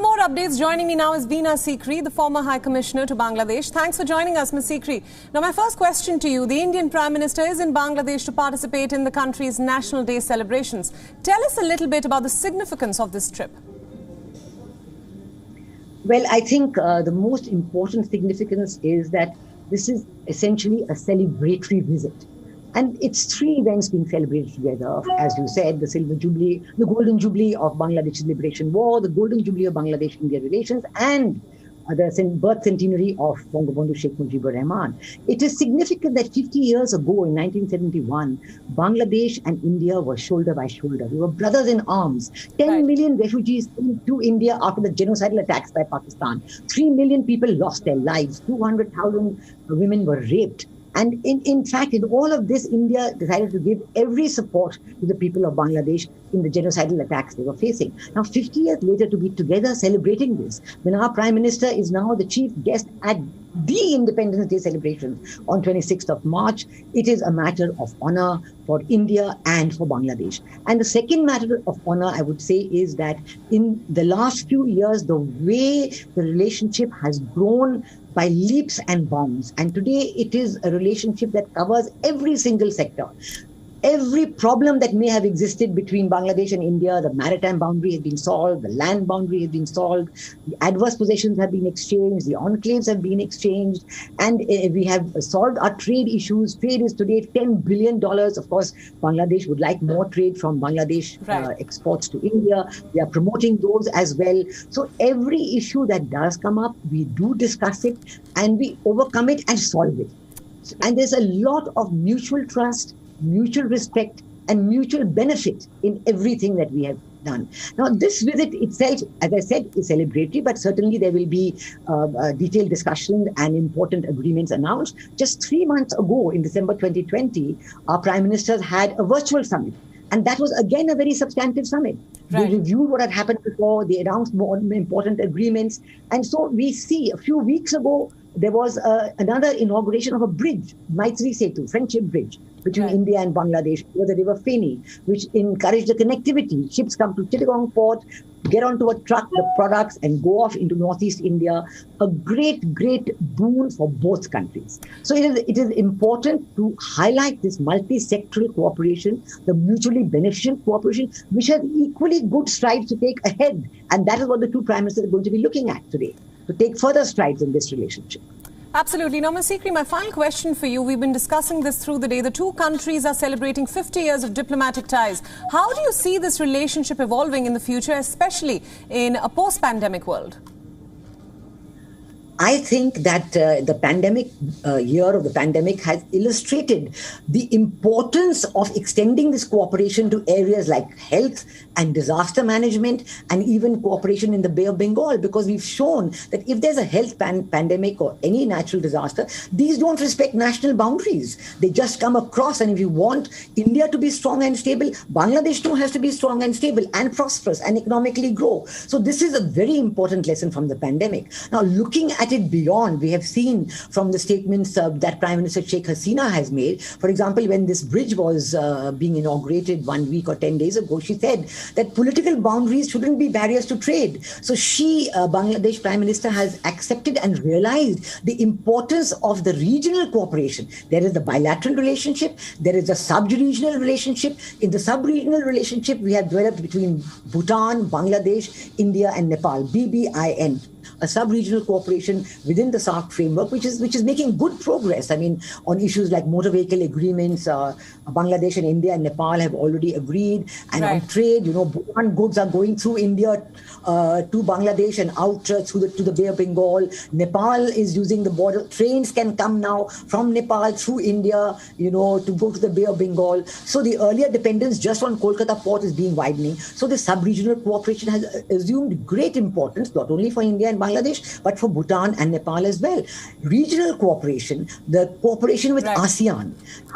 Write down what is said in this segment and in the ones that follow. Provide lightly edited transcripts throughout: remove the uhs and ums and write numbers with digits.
More updates. Joining me now is Veena Sikri, the former High Commissioner to Bangladesh. Thanks for joining us, Ms. Sikri. Now, my first question to you. The Indian Prime Minister is in Bangladesh to participate in the country's National Day celebrations. Tell us a little bit about the significance of this trip. Well, I think the most important significance is that this is essentially a celebratory visit. And it's three events being celebrated together. As you said, the Silver Jubilee, the Golden Jubilee of Bangladesh's Liberation War, the Golden Jubilee of Bangladesh-India relations, and the birth centenary of Bangabandhu Sheikh Mujibur Rahman. It is significant that 50 years ago, in 1971, Bangladesh and India were shoulder by shoulder. We were brothers in arms. 10 million refugees came to India after the genocidal attacks by Pakistan. 3 million people lost their lives. 200,000 women were raped. And in fact, in all of this, India decided to give every support to the people of Bangladesh in the genocidal attacks they were facing. Now, 50 years later, to be together celebrating this, when our Prime Minister is now the chief guest at the Independence Day celebrations on 26th of March, it is a matter of honor for India and for Bangladesh. And the second matter of honor, I would say, is that in the last few years, the way the relationship has grown by leaps and bounds. And today it is a relationship that covers every single sector. Every problem that may have existed between Bangladesh and India, the maritime boundary has been solved, the land boundary has been solved, the adverse possessions have been exchanged, the enclaves have been exchanged, and we have solved our trade issues. Trade is today $10 billion. Of course, Bangladesh would like more trade from Bangladesh exports to India. We are promoting those as well. So every issue that does come up, we do discuss it and we overcome it and solve it. And there's a lot of mutual trust, mutual respect, and mutual benefit in everything that we have done. Now, this visit itself, as I said, is celebratory, but certainly there will be detailed discussions and important agreements announced. Just 3 months ago, in December 2020, our Prime Ministers had a virtual summit. And that was, again, a very substantive summit. They reviewed what had happened before. They announced more important agreements. And so we see a few weeks ago, there was another inauguration of a bridge, Maitri Setu, Friendship Bridge, between India and Bangladesh over the river Feni, which encouraged the connectivity. Ships come to Chittagong port, get onto a truck, the products, and go off into Northeast India. A great, great boon for both countries. So it is important to highlight this multi-sectoral cooperation, the mutually beneficial cooperation, which has equally good strides to take ahead. And that is what the two Prime Ministers are going to be looking at today, to take further strides in this relationship. Absolutely. Now, Ms. Sikri, my final question for you. We've been discussing this through the day. The two countries are celebrating 50 years of diplomatic ties. How do you see this relationship evolving in the future, especially in a post-pandemic world? I think that the pandemic, year of the pandemic has illustrated the importance of extending this cooperation to areas like health and disaster management and even cooperation in the Bay of Bengal, because we've shown that if there's a health pandemic or any natural disaster, these don't respect national boundaries. They just come across, and if you want India to be strong and stable, Bangladesh too has to be strong and stable and prosperous and economically grow. So this is a very important lesson from the pandemic. Now, looking at it beyond, we have seen from the statements that Prime Minister Sheikh Hasina has made. For example, when this bridge was being inaugurated 1 week or 10 days ago, she said that political boundaries shouldn't be barriers to trade. So she, Bangladesh Prime Minister, has accepted and realized the importance of the regional cooperation. There is the bilateral relationship, there is the sub-regional relationship. In the sub-regional relationship, we have developed between Bhutan, Bangladesh, India, and Nepal, BBIN. A sub-regional cooperation within the SAARC framework, which is making good progress. I mean, on issues like motor vehicle agreements, Bangladesh and India and Nepal have already agreed. And on trade, Bhutan goods are going through India to Bangladesh and out to the Bay of Bengal. Nepal is using the border. Trains can come now from Nepal through India, to go to the Bay of Bengal. So the earlier dependence just on Kolkata port is being widening. So the sub-regional cooperation has assumed great importance, not only for India and Bangladesh, but for Bhutan and Nepal as well. Regional cooperation, the cooperation with ASEAN,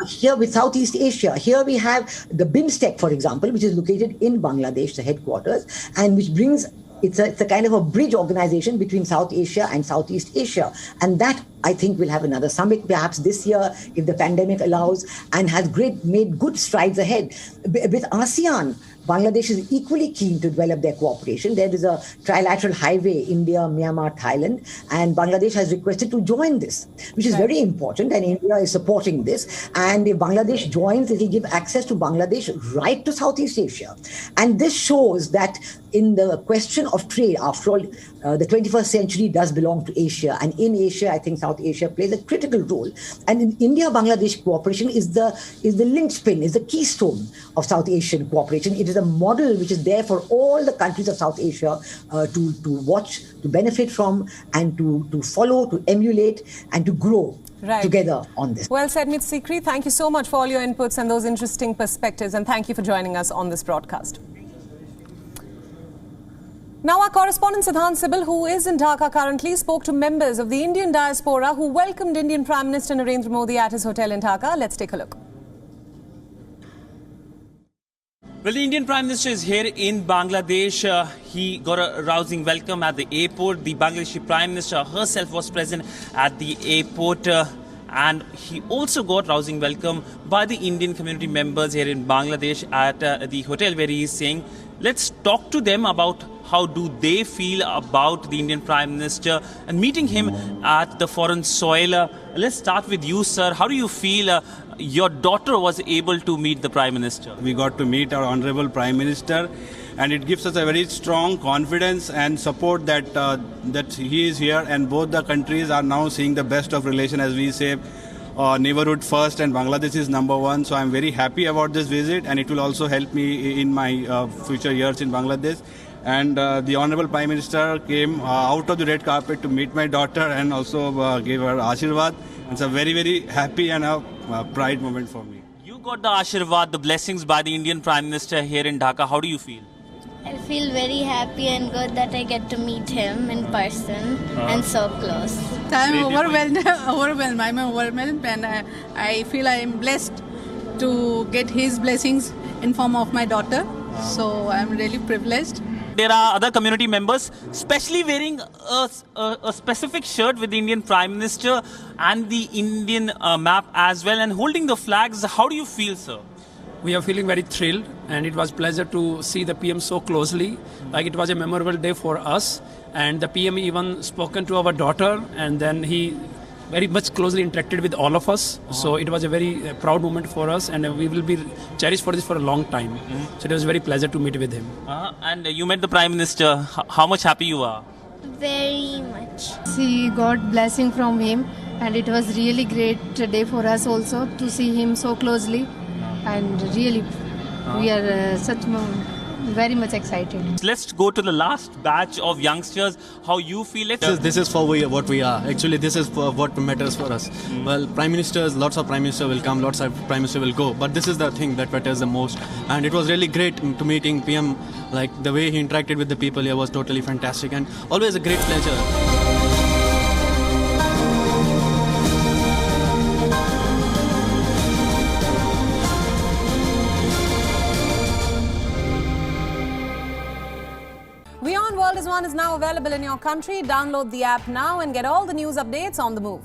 here with Southeast Asia. Here we have the BIMSTEC, for example, which is located in Bangladesh, the headquarters, and which brings it's a kind of a bridge organization between South Asia and Southeast Asia. And that, I think, will have another summit perhaps this year if the pandemic allows, and has made good strides ahead. With ASEAN, Bangladesh is equally keen to develop their cooperation. There is a trilateral highway, India, Myanmar, Thailand, and Bangladesh has requested to join this, which is very important, and India is supporting this. And if Bangladesh joins, it will give access to Bangladesh right to Southeast Asia. And this shows that in the question of trade, after all, the 21st century does belong to Asia. And in Asia, I think South Asia plays a critical role. And in India-Bangladesh cooperation is the linchpin, is the keystone of South Asian cooperation. It is a model which is there for all the countries of South Asia to watch, to benefit from, and to follow, to emulate, and to grow together on this. Well said, Ms. Sikri. Thank you so much for all your inputs and those interesting perspectives. And thank you for joining us on this broadcast. Now, our correspondent Siddhant Sibal, who is in Dhaka currently, spoke to members of the Indian diaspora who welcomed Indian Prime Minister Narendra Modi at his hotel in Dhaka. Let's take a look. Well, the Indian Prime Minister is here in Bangladesh. He got a rousing welcome at the airport. The Bangladeshi Prime Minister herself was present at the airport. And he also got rousing welcome by the Indian community members here in Bangladesh at the hotel, where he is saying, let's talk to them about how do they feel about the Indian Prime Minister and meeting him at the foreign soil. Let's start with you, sir. How do you feel your daughter was able to meet the Prime Minister? We got to meet our Honorable Prime Minister, and it gives us a very strong confidence and support that that he is here, and both the countries are now seeing the best of relation, as we say. Neighborhood first, and Bangladesh is number one. So I'm very happy about this visit, and it will also help me in my future years in Bangladesh. And the Honorable Prime Minister came out of the red carpet to meet my daughter and also gave her Ashirwad. It's a very, very happy and a pride moment for me. You got the Ashirwad, the blessings by the Indian Prime Minister here in Dhaka. How do you feel? I feel very happy and good that I get to meet him in person and so close. I'm overwhelmed. I'm overwhelmed, and I feel I am blessed to get his blessings in form of my daughter. So I'm really privileged. There are other community members, especially wearing a specific shirt with the Indian Prime Minister and the Indian map as well, and holding the flags. How do you feel, sir? We are feeling very thrilled, and it was a pleasure to see the PM so closely. Like, it was a memorable day for us, and the PM even spoken to our daughter, and then he very much closely interacted with all of us. So it was a very proud moment for us, and we will be cherished for this for a long time. So it was very pleasure to meet with him. And you met the Prime Minister. How much happy you are? Very much. He got blessing from him, and it was really great day for us also to see him so closely. And really, we are very much excited. Let's go to the last batch of youngsters. How you feel? This is for what we are. Actually, this is for what matters for us. Well, prime ministers, lots of prime ministers will come, lots of prime ministers will go. But this is the thing that matters the most. And it was really great to meeting PM. Like, the way he interacted with the people here was totally fantastic, and always a great pleasure. WION World is One is now available in your country. Download the app now and get all the news updates on the move.